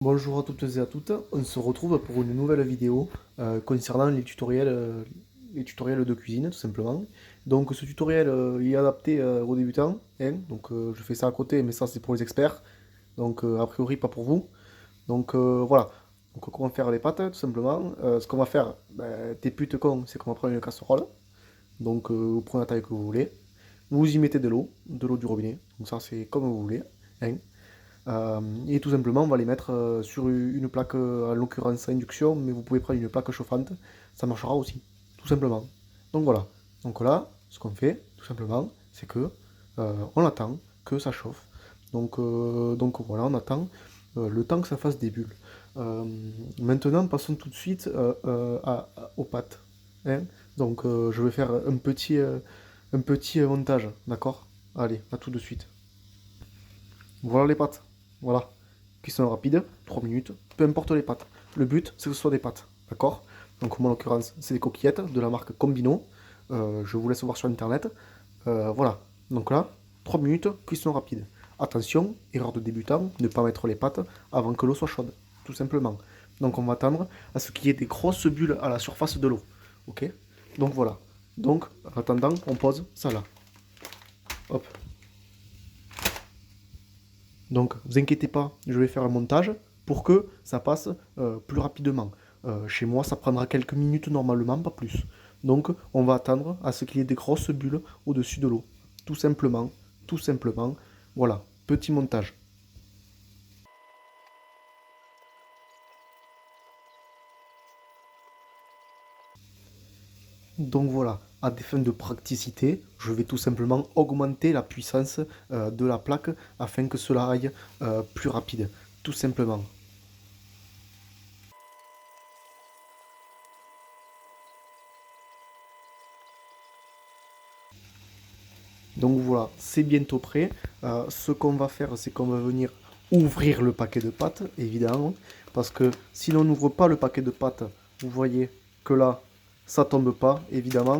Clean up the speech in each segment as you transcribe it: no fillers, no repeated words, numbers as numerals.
Bonjour à toutes et à toutes, on se retrouve pour une nouvelle vidéo concernant les tutoriels de cuisine tout simplement. Donc ce tutoriel il est adapté aux débutants, hein, donc je fais ça à côté mais ça c'est pour les experts, donc a priori pas pour vous. Donc voilà, donc comment faire les pâtes tout simplement. Ce qu'on va faire, t'es putes con, c'est qu'on va prendre une casserole, donc vous prenez la taille que vous voulez, vous y mettez de l'eau du robinet, donc ça c'est comme vous voulez, hein. Et tout simplement, on va les mettre sur une plaque, en l'occurrence à induction, mais vous pouvez prendre une plaque chauffante, ça marchera aussi, tout simplement. Donc voilà. Donc là, ce qu'on fait, tout simplement, c'est que on attend que ça chauffe. Donc voilà, on attend le temps que ça fasse des bulles. Euh, Maintenant, passons tout de suite aux pâtes, hein. Donc je vais faire un petit montage, d'accord? Allez, à tout de suite. Voilà les pâtes. Voilà. Cuisson rapide, 3 minutes. Peu importe les pâtes. Le but, c'est que ce soit des pâtes. D'accord? Donc, moi, en l'occurrence, c'est des coquillettes de la marque Combino. Je vous laisse voir sur internet. Voilà. Donc là, 3 minutes, cuisson rapide. Attention, erreur de débutant, ne pas mettre les pâtes avant que l'eau soit chaude. Tout simplement. Donc, on va attendre à ce qu'il y ait des grosses bulles à la surface de l'eau. Ok? Donc, voilà. Donc, en attendant, on pose ça là. Hop. Donc, vous inquiétez pas, je vais faire un montage pour que ça passe plus rapidement. Chez moi, ça prendra quelques minutes normalement, pas plus. Donc, on va attendre à ce qu'il y ait des grosses bulles au-dessus de l'eau. Tout simplement, tout simplement. Voilà, petit montage. Donc voilà, à des fins de praticité, je vais tout simplement augmenter la puissance de la plaque afin que cela aille plus rapide. Tout simplement. Donc voilà, c'est bientôt prêt. Ce qu'on va faire, c'est qu'on va venir ouvrir le paquet de pâtes, évidemment, parce que si l'on n'ouvre pas le paquet de pâtes, vous voyez que là, ça tombe pas, évidemment.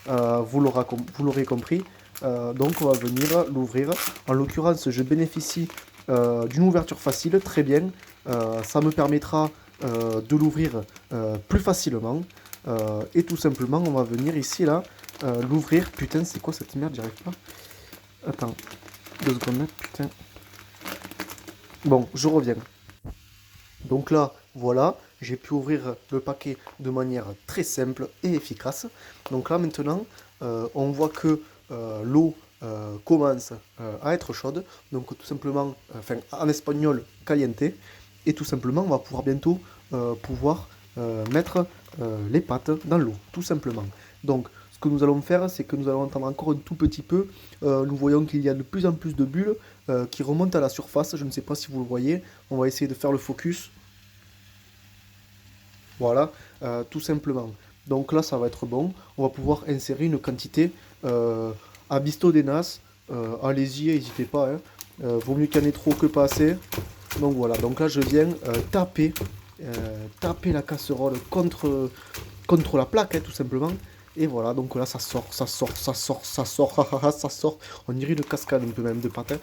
Vous l'aurez compris. Donc on va venir l'ouvrir. En l'occurrence, je bénéficie d'une ouverture facile, très bien. Ça me permettra de l'ouvrir plus facilement. Et tout simplement, on va venir ici, là, l'ouvrir. Putain, c'est quoi cette merde? J'y arrive pas. Attends, 2 secondes, putain. Bon, je reviens. Donc là, voilà, j'ai pu ouvrir le paquet de manière très simple et efficace. Donc là, maintenant, on voit que l'eau commence à être chaude. Donc tout simplement, enfin en espagnol, caliente. Et tout simplement, on va pouvoir bientôt pouvoir mettre les pâtes dans l'eau, tout simplement. Donc, ce que nous allons faire, c'est que nous allons attendre encore un tout petit peu. Nous voyons qu'il y a de plus en plus de bulles qui remontent à la surface. Je ne sais pas si vous le voyez. On va essayer de faire le focus. Voilà, tout simplement. Donc là, ça va être bon. On va pouvoir insérer une quantité à bisto des nas. Allez-y, n'hésitez pas, hein. Vaut mieux qu'il y en ait trop que pas assez. Donc voilà, donc là, je viens taper la casserole contre la plaque, hein, tout simplement. Et voilà, donc là, ça sort, ça sort, ça sort, ça sort, ça sort. On dirait une cascade un peu même de pâte, hein.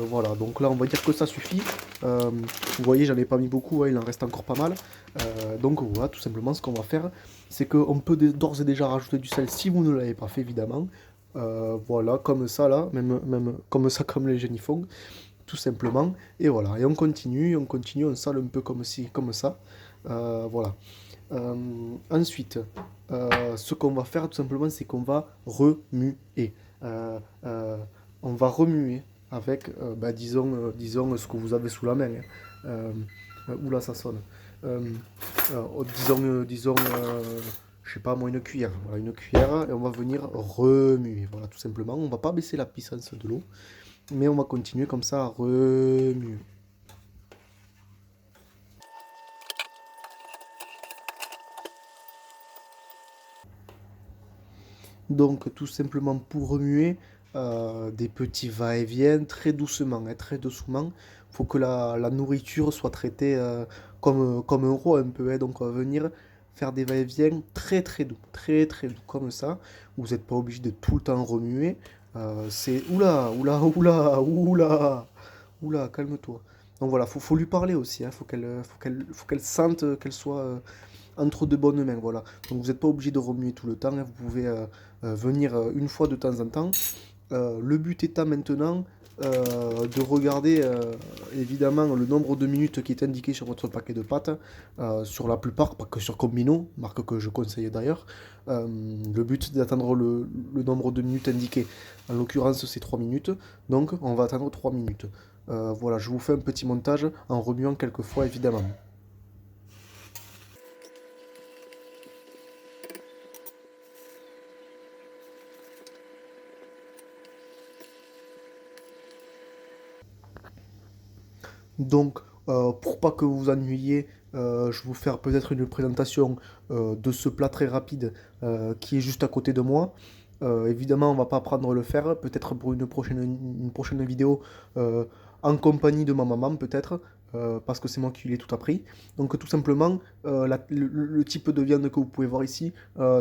Voilà, donc là, on va dire que ça suffit. Vous voyez, j'en ai pas mis beaucoup, hein, il en reste encore pas mal. Donc voilà, tout simplement, ce qu'on va faire, c'est qu'on peut d'ores et déjà rajouter du sel si vous ne l'avez pas fait, évidemment. Voilà, comme ça, là, même comme ça, comme les génies font, tout simplement. Et voilà, et on sale un peu comme ci, comme ça. Voilà. Ensuite, ce qu'on va faire tout simplement, c'est qu'on va remuer. Euh, euh, on va remuer avec, disons ce que vous avez sous la main, hein. Oula, ça sonne. Euh, je sais pas moi, une cuillère. Voilà, une cuillère, et on va venir remuer. Voilà, tout simplement. On va pas baisser la puissance de l'eau, mais on va continuer comme ça à remuer. Donc, tout simplement pour remuer, des petits va-et-vient très doucement, hein, très doucement. Il faut que la nourriture soit traitée comme un roi un peu, hein. Donc, on va venir faire des va-et-vient très très doux, comme ça. Vous n'êtes pas obligé de tout le temps remuer. C'est oula, oula, oula, oula, oula, calme-toi. Donc voilà, faut lui parler aussi, hein. Faut qu'elle sente qu'elle soit entre de bonnes mains, voilà. Donc vous n'êtes pas obligé de remuer tout le temps, hein. Vous pouvez venir une fois de temps en temps. Le but étant maintenant de regarder évidemment le nombre de minutes qui est indiqué sur votre paquet de pâtes, sur la plupart, pas que sur Combino, marque que je conseille d'ailleurs. Le but c'est d'atteindre le nombre de minutes indiqué. En l'occurrence c'est 3 minutes, donc on va attendre 3 minutes. Voilà, je vous fais un petit montage en remuant quelques fois évidemment. Donc, pour pas que vous vous ennuyiez, je vais vous faire peut-être une présentation de ce plat très rapide qui est juste à côté de moi. Évidemment, on va pas prendre le fer, peut-être pour une prochaine vidéo en compagnie de ma maman, peut-être, parce que c'est moi qui lui ai tout appris. Donc, tout simplement, le type de viande que vous pouvez voir ici,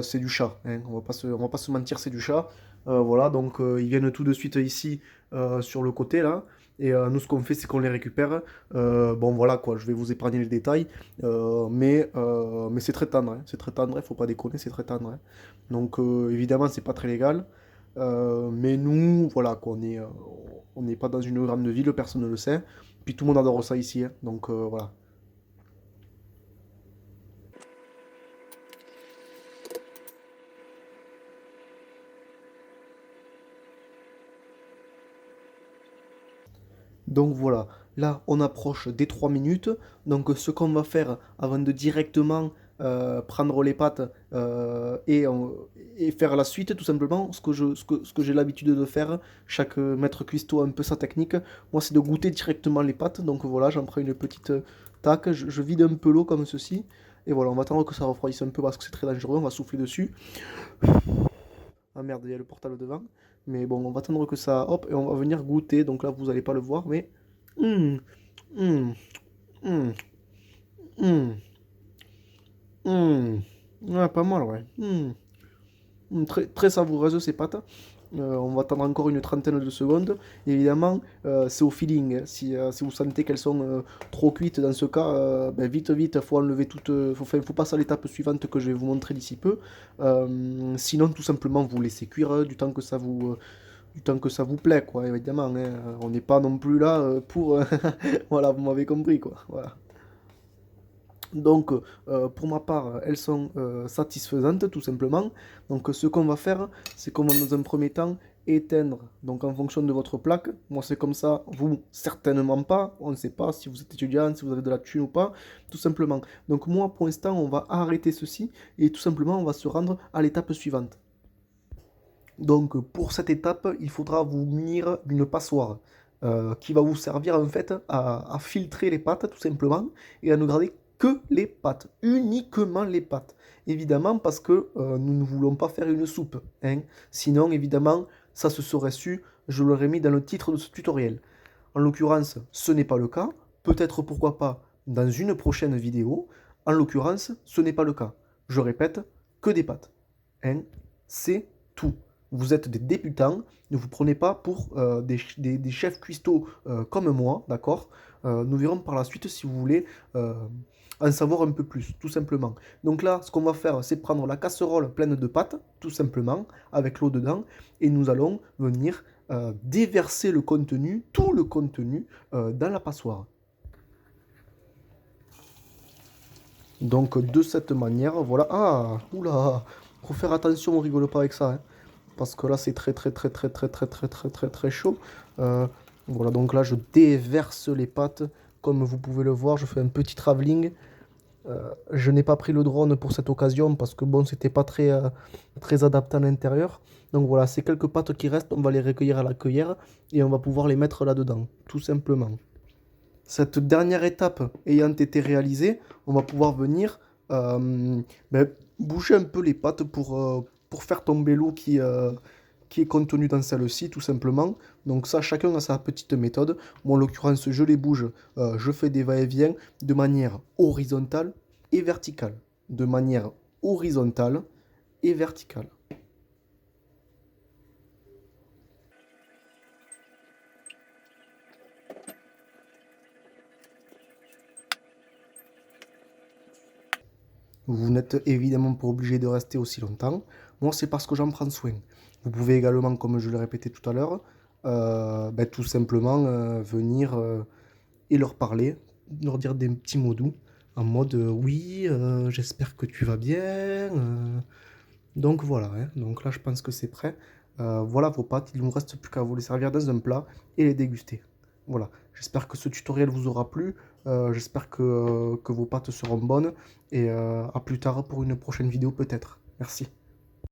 c'est du chat, hein. On va pas se mentir, c'est du chat. Voilà, donc ils viennent tout de suite ici sur le côté là. Et nous, ce qu'on fait, c'est qu'on les récupère. Bon, voilà quoi, je vais vous épargner les détails. Mais c'est très tendre, hein. C'est très tendre, il faut pas déconner, c'est très tendre, hein. Donc, évidemment, c'est pas très légal. Mais nous, voilà quoi, on n'est pas dans une grande ville, personne ne le sait. Puis tout le monde adore ça ici, hein. Donc, voilà. Donc voilà, là on approche des 3 minutes. Donc ce qu'on va faire avant de directement prendre les pâtes et faire la suite, tout simplement, ce que j'ai l'habitude de faire, chaque maître cuistot a un peu sa technique. Moi c'est de goûter directement les pâtes. Donc voilà, j'en prends une petite tac, je vide un peu l'eau comme ceci. Et voilà, on va attendre que ça refroidisse un peu parce que c'est très dangereux, on va souffler dessus. Ah merde, il y a le portable devant. Mais bon, on va attendre que ça... Hop, et on va venir goûter. Donc là, vous n'allez pas le voir, mais... Hum, hum, hum, hum, hum. Ouais, pas mal, ouais. Très, très savoureuse ces pâtes. On va attendre encore une trentaine de secondes. Évidemment, c'est au feeling, hein. Si vous sentez qu'elles sont trop cuites, dans ce cas, ben vite, vite, faut enlever toutes. Faut passer à l'étape suivante que je vais vous montrer d'ici peu. Sinon, tout simplement, vous laissez cuire du temps que ça vous plaît, quoi, évidemment, hein. On n'est pas non plus là pour... voilà, vous m'avez compris, quoi. Voilà. Donc, pour ma part, elles sont satisfaisantes, tout simplement. Donc, ce qu'on va faire, c'est qu'on va dans un premier temps éteindre, donc en fonction de votre plaque. Moi, c'est comme ça, vous, certainement pas. On ne sait pas si vous êtes étudiant, si vous avez de la thune ou pas, tout simplement. Donc, moi, pour l'instant, on va arrêter ceci et tout simplement, on va se rendre à l'étape suivante. Donc, pour cette étape, il faudra vous munir d'une passoire qui va vous servir en fait à filtrer les pâtes tout simplement et à ne garder que les pâtes, uniquement les pâtes. Évidemment parce que nous ne voulons pas faire une soupe, hein. Sinon, évidemment, ça se serait su, je l'aurais mis dans le titre de ce tutoriel. En l'occurrence, ce n'est pas le cas. Peut-être pourquoi pas dans une prochaine vidéo. En l'occurrence, ce n'est pas le cas. Je répète, que des pâtes, hein. C'est tout. Vous êtes des débutants, ne vous prenez pas pour des chefs cuistots comme moi, d'accord. Nous verrons par la suite si vous voulez en savoir un peu plus, tout simplement. Donc là, ce qu'on va faire, c'est prendre la casserole pleine de pâtes, tout simplement, avec l'eau dedans, et nous allons venir déverser le contenu, tout le contenu, dans la passoire. Donc de cette manière, voilà. Ah, oula, faut faire attention, on rigole pas avec ça, hein. Parce que là c'est très très très très très très très très très très chaud. Euh, voilà, donc là je déverse les pâtes, comme vous pouvez le voir, je fais un petit travelling. Je n'ai pas pris le drone pour cette occasion parce que bon, c'était pas très, très adapté à l'intérieur. Donc voilà, ces quelques pâtes qui restent, on va les recueillir à la cueillère et on va pouvoir les mettre là-dedans, tout simplement. Cette dernière étape ayant été réalisée, on va pouvoir venir ben, boucher un peu les pâtes pour faire tomber l'eau qui est contenue dans celle-ci, tout simplement. Donc ça, chacun a sa petite méthode. Moi, en l'occurrence, je les bouge, je fais des va-et-vient de manière horizontale et verticale. De manière horizontale et verticale. Vous n'êtes évidemment pas obligé de rester aussi longtemps. Moi, c'est parce que j'en prends soin. Vous pouvez également, comme je l'ai répété tout à l'heure, tout simplement venir et leur parler, leur dire des petits mots doux, en mode oui, j'espère que tu vas bien. Donc voilà, hein. Donc là, je pense que c'est prêt. Voilà vos pâtes, il ne vous reste plus qu'à vous les servir dans un plat et les déguster. Voilà, j'espère que ce tutoriel vous aura plu. J'espère que vos pâtes seront bonnes. Et à plus tard pour une prochaine vidéo peut-être. Merci.